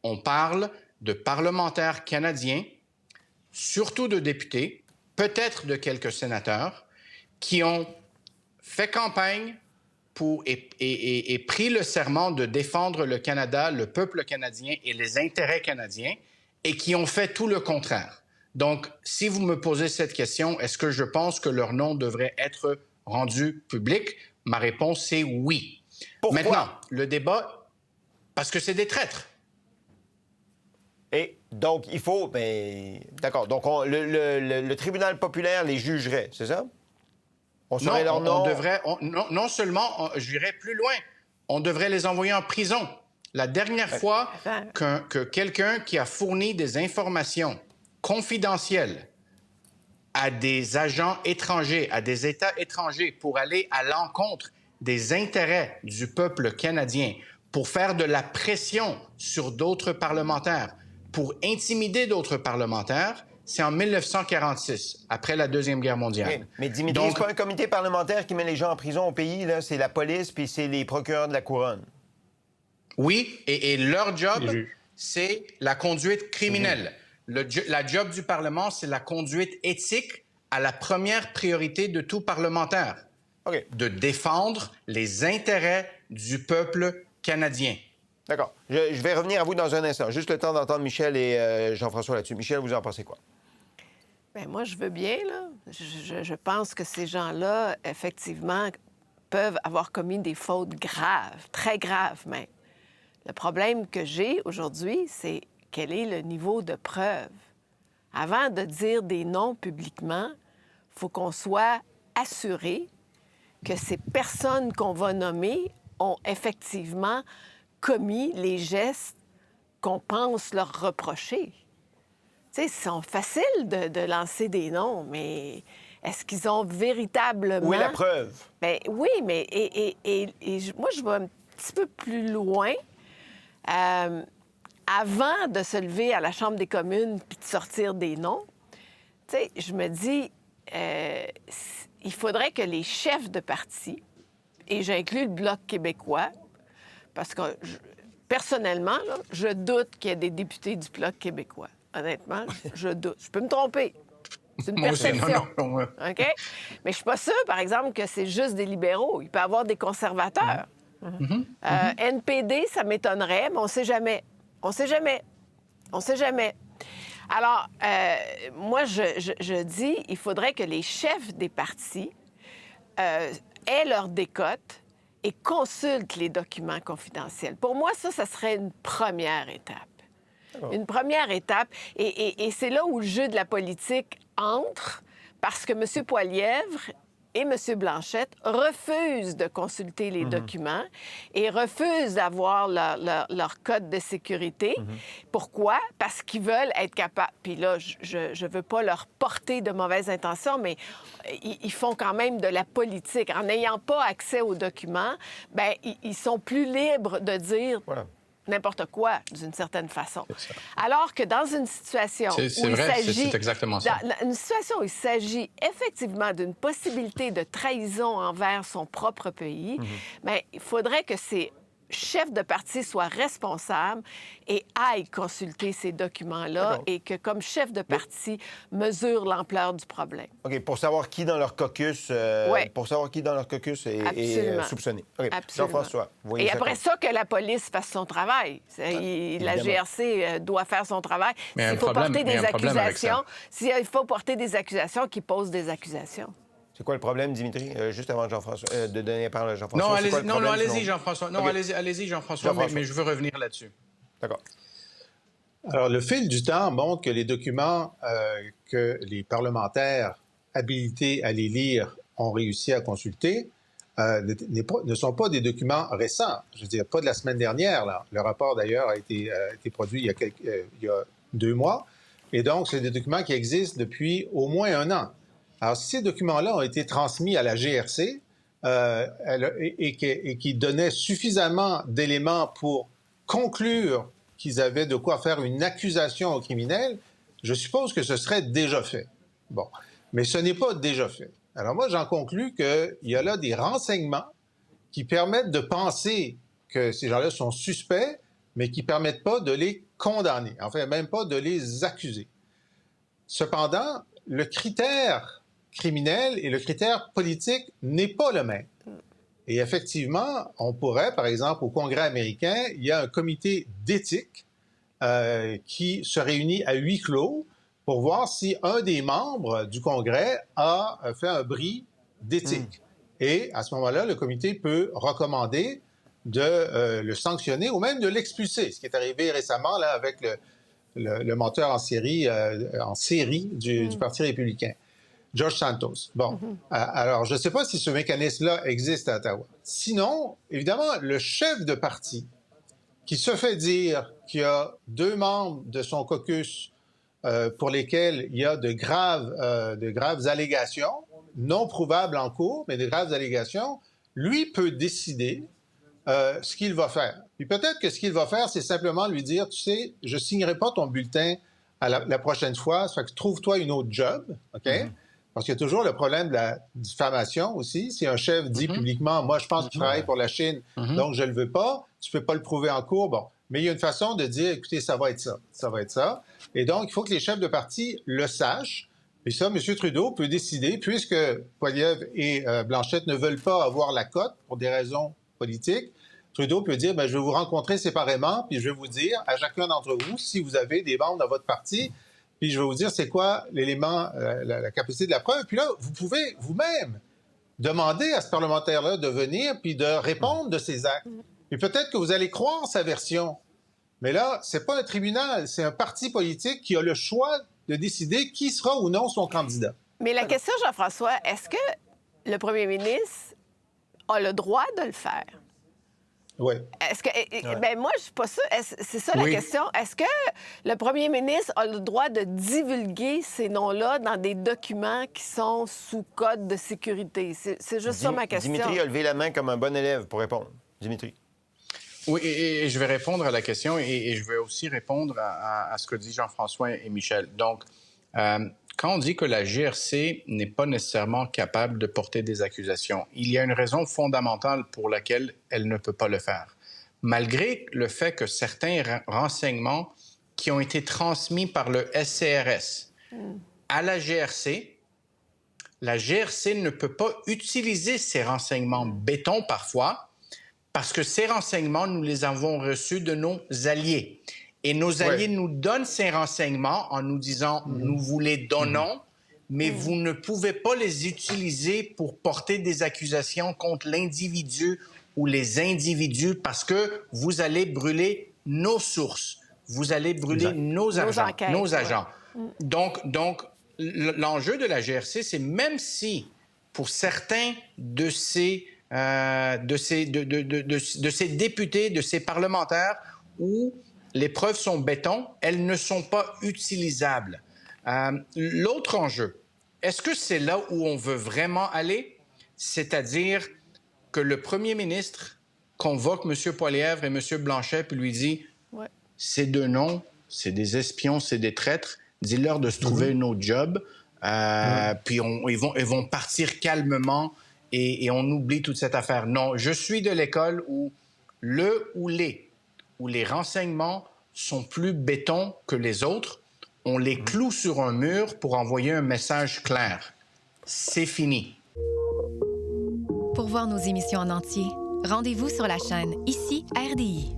On parle de parlementaires canadiens, surtout de députés, peut-être de quelques sénateurs, qui ont fait campagne et pris le serment de défendre le Canada, le peuple canadien et les intérêts canadiens, et qui ont fait tout le contraire. Donc, si vous me posez cette question, est-ce que je pense que leur nom devrait être rendu public? Ma réponse est oui. Pourquoi? Maintenant, le débat, parce que c'est des traîtres. Et donc, il faut... d'accord. Donc, le tribunal populaire les jugerait, c'est ça? On saurait leur nom? Non seulement, j'irais plus loin, on devrait les envoyer en prison. La dernière fois que quelqu'un qui a fourni des informations confidentielles à des agents étrangers, à des États étrangers, pour aller à l'encontre des intérêts du peuple canadien, pour faire de la pression sur d'autres parlementaires, pour intimider d'autres parlementaires, c'est en 1946, après la Deuxième Guerre mondiale. Mais Dimitri, c'est pas un comité parlementaire qui met les gens en prison au pays, là, c'est la police puis c'est les procureurs de la couronne. Oui, et leur job, c'est la conduite criminelle. La job du Parlement, c'est la conduite éthique à la première priorité de tout parlementaire. De défendre les intérêts du peuple canadien. D'accord. Je vais revenir à vous dans un instant. Juste le temps d'entendre Michel et Jean-François là-dessus. Michel, vous en pensez quoi? Bien, moi, je veux bien, là. Je pense que ces gens-là, effectivement, peuvent avoir commis des fautes graves, très graves même. Le problème que j'ai aujourd'hui, c'est quel est le niveau de preuve. Avant de dire des noms publiquement, il faut qu'on soit assuré que ces personnes qu'on va nommer ont effectivement commis les gestes qu'on pense leur reprocher. Tu sais, c'est facile de lancer des noms, mais est-ce qu'ils ont véritablement... Où est la preuve? Bien, oui, mais moi, je vais un petit peu plus loin. Avant de se lever à la Chambre des communes puis de sortir des noms, tu sais, je me dis, il faudrait que les chefs de parti, et j'inclus le Bloc québécois, parce que personnellement, là, je doute qu'il y ait des députés du Bloc québécois. Honnêtement, je doute. Je peux me tromper. C'est une perception. Non. OK? Mais je suis pas sûre, par exemple, que c'est juste des libéraux. Il peut y avoir des conservateurs. NPD, ça m'étonnerait, mais on ne sait jamais. On sait jamais. On sait jamais. Alors, moi, je dis, il faudrait que les chefs des partis aient leur décote et consultent les documents confidentiels. Pour moi, ça serait une première étape. Une première étape. Et c'est là où le jeu de la politique entre, parce que M. Poilievre et M. Blanchette refusent de consulter les documents et refusent d'avoir leur code de sécurité. Pourquoi? Parce qu'ils veulent être capables... Puis là, je veux pas leur porter de mauvaises intentions, mais ils font quand même de la politique. En n'ayant pas accès aux documents, bien, ils sont plus libres de dire... Voilà. N'importe quoi, d'une certaine façon. Alors que dans une situation c'est exactement ça. Une situation où il s'agit effectivement d'une possibilité de trahison envers son propre pays, bien, il faudrait que ces chefs de parti soient responsables et aillent consulter ces documents-là et que, comme chef de parti, mesurent l'ampleur du problème. OK, pour savoir qui dans leur caucus, est soupçonné. OK, Jean-François, vous voyez et ça après ça, que la police fasse son travail. La GRC doit faire son travail. S'il faut porter des accusations, s'il faut porter des accusations qui posent des accusations. C'est quoi le problème, Dimitri? Juste avant de donner la parole à Jean-François. Non, allez-y, Jean-François. Non, allez-y, Jean-François, mais je veux revenir là-dessus. D'accord. Alors, le fil du temps montre que les documents que les parlementaires habilités à les lire ont réussi à consulter ne sont pas des documents récents. Je veux dire, pas de la semaine dernière. Là. Le rapport, d'ailleurs, a été produit il y a 2 mois. Et donc, c'est des documents qui existent depuis au moins 1 an. Alors, si ces documents-là ont été transmis à la GRC et qui donnaient suffisamment d'éléments pour conclure qu'ils avaient de quoi faire une accusation au criminel, je suppose que ce serait déjà fait. Bon, mais ce n'est pas déjà fait. Alors moi, j'en conclus qu'il y a là des renseignements qui permettent de penser que ces gens-là sont suspects mais qui ne permettent pas de les condamner, enfin même pas de les accuser. Cependant, le critère criminel et le critère politique n'est pas le même. Et effectivement, on pourrait, par exemple, au Congrès américain, il y a un comité d'éthique qui se réunit à huis clos pour voir si un des membres du Congrès a fait un bris d'éthique. Et à ce moment-là, le comité peut recommander de le sanctionner ou même de l'expulser, ce qui est arrivé récemment là, avec le menteur en série du Parti républicain, George Santos. Bon, alors je ne sais pas si ce mécanisme-là existe à Ottawa. Sinon, évidemment, le chef de parti qui se fait dire qu'il y a 2 membres de son caucus pour lesquels il y a de graves allégations, non prouvables en cours, mais de graves allégations, lui peut décider ce qu'il va faire. Puis peut-être que ce qu'il va faire, c'est simplement lui dire, tu sais, je ne signerai pas ton bulletin la prochaine fois, ça fait que trouve-toi une autre job, OK? Parce qu'il y a toujours le problème de la diffamation aussi. Si un chef dit publiquement, moi, je pense qu'il travaille pour la Chine, donc je ne le veux pas, tu ne peux pas le prouver en cours, bon. Mais il y a une façon de dire, écoutez, ça va être ça, ça va être ça. Et donc, il faut que les chefs de parti le sachent. Et ça, M. Trudeau peut décider, puisque Poilievre et Blanchette ne veulent pas avoir la cote pour des raisons politiques, Trudeau peut dire, bien, je vais vous rencontrer séparément, puis je vais vous dire à chacun d'entre vous, si vous avez des membres dans votre parti, puis je vais vous dire c'est quoi l'élément, la capacité de la preuve. Puis là, vous pouvez vous-même demander à ce parlementaire-là de venir puis de répondre de ses actes. Et peut-être que vous allez croire sa version. Mais là, c'est pas un tribunal, c'est un parti politique qui a le choix de décider qui sera ou non son candidat. Mais la question, Jean-François, est-ce que le premier ministre a le droit de le faire? Oui. Est-ce que, ben moi, je suis pas sûre. C'est ça la question. Est-ce que le premier ministre a le droit de divulguer ces noms-là dans des documents qui sont sous code de sécurité? C'est juste ça ma question. Dimitri a levé la main comme un bon élève pour répondre. Dimitri. Oui, et je vais répondre à la question et je vais aussi répondre à ce que dit Jean-François et Michel. Donc, quand on dit que la GRC n'est pas nécessairement capable de porter des accusations, il y a une raison fondamentale pour laquelle elle ne peut pas le faire. Malgré le fait que certains renseignements qui ont été transmis par le SCRS à la GRC ne peut pas utiliser ces renseignements béton parfois, parce que ces renseignements, nous les avons reçus de nos alliés. Et nos alliés nous donnent ces renseignements en nous disant « nous vous les donnons, mais vous ne pouvez pas les utiliser pour porter des accusations contre l'individu ou les individus parce que vous allez brûler nos sources, vous allez brûler nos agents. Donc, l'enjeu de la GRC, c'est même si pour certains de ces députés, de ces parlementaires où les preuves sont béton, elles ne sont pas utilisables. L'autre enjeu, est-ce que c'est là où on veut vraiment aller? C'est-à-dire que le premier ministre convoque M. Poilievre et M. Blanchet puis lui dit « Ces 2 noms, c'est des espions, c'est des traîtres, dis-leur de se trouver une autre job, puis ils vont partir calmement et on oublie toute cette affaire. » Non, je suis de l'école où les renseignements sont plus béton que les autres, on les cloue sur un mur pour envoyer un message clair. C'est fini. Pour voir nos émissions en entier, rendez-vous sur la chaîne Ici RDI.